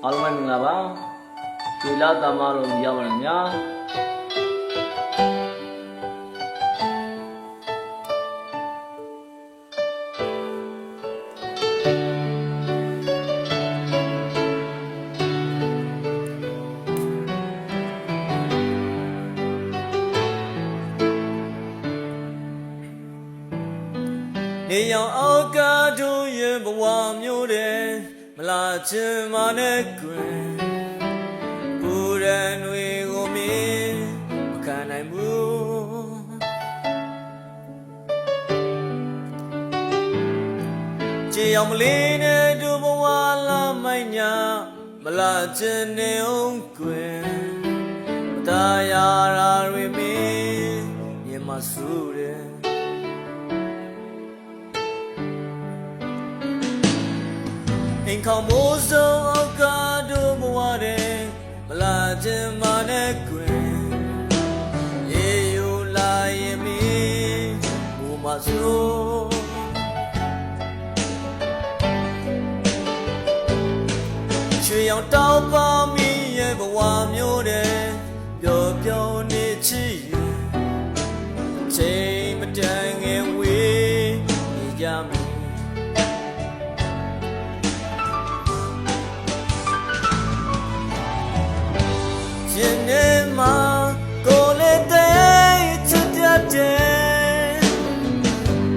အားလုံးပဲမင်္ဂလာပါရွှေလာတမလို့ရပါတယ်များနေရောင်အောက်ကတို့ရဲ့ဘဝမျိုးတဲ့မလာချင်မနဲ့ကွယ်ကိုယ်ရန်တွေကိုမင်းမခံနိုင်ဘူးကြေအောင်မလေးနဲ့တို့ဘဝလာမိုက်ညာမလာချင်နေအောင်ကွယ်မတရားရာတွေမင်းမြင်မဆူတယ်အင်ခေါင်မိုးစုံအောက်ကတို့ဘဝတဲ့မလာချင်မနဲ့ကွယ်ရေယူလာရင်မင်းဘူမဆိုးချွေရောင်တောက်ပါမိရဲ့ဘဝမျိုးတဲ့ပျော်ပျော်နေချစ်ရဲ့ချိန်မတန်ငယ်ဝေးနေကြမယ်ရင်ထဲမှာကိုယ်လေးတဲ့ချစ်တတ်တယ်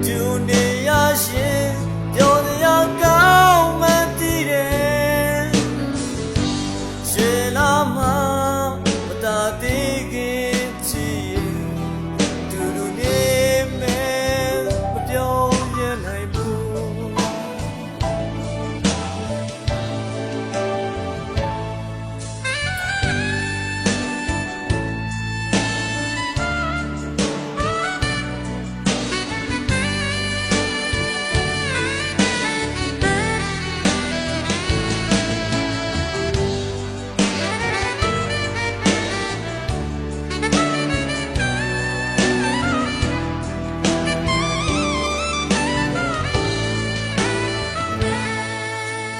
သူနေရရှင်ပြောစရာကောင်းမှသိတယ်ရှင်လာမှာမတာသေးခင်ချစ်သူတို့နေမယ်မပြောရနိုင်ဘူး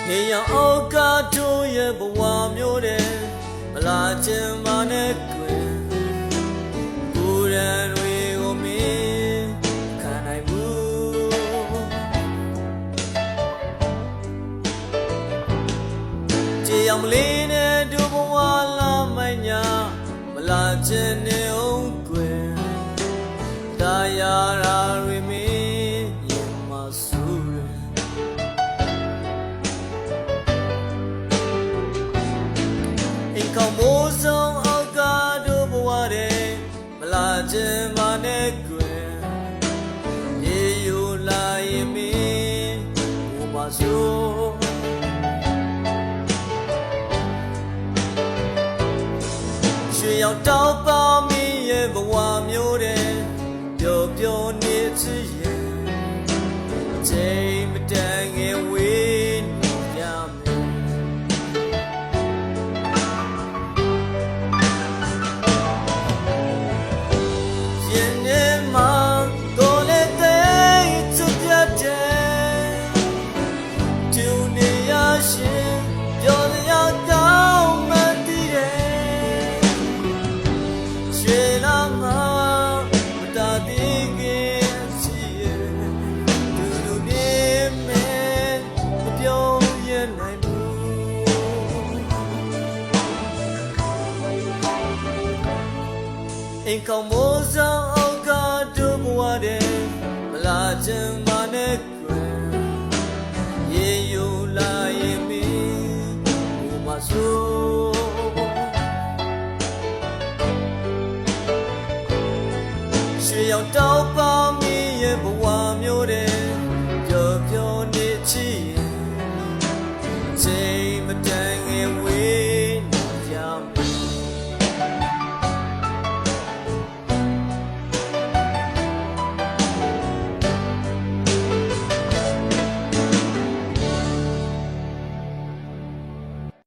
နေရောင်အောက်ကတို့ရဲ့ဘဝမျိုးတဲ့မလာချင်မနဲ့ကွယ်ကိုယ်ရန်တွေကိုမင်းခံနိုင်ဘူးကြေအောင်မလေးနဲ့တို့ဘဝလာမိုက်ညာမလာချင်နေအောင်ကွယ်တရားရာတွေမင်းရင်မဆူအင်ခေါင်မိုးစုံအောက်ကတို့ဘဝတဲ့မလာချင်မနဲ့ကွယ်ရေယူလာရင်မင်းဘူမဆိုးရွှေရောင်တောက်ပါမိရဲ့ဘဝမျိုးတဲ့ပျော်ပျော်နေချစ်ရဲ့ချိန်မတန်ငယ်ဝေးရမယ်အင်ခေါင်မိုးစုံအောက်ကတို့ဘဝတဲ့မလာချင်မနဲ့ကွယ်ရေယူလာရင်မင်းဘူမဆိုးရွှေရောင်တောက်ပါမိရဲ့ဘဝ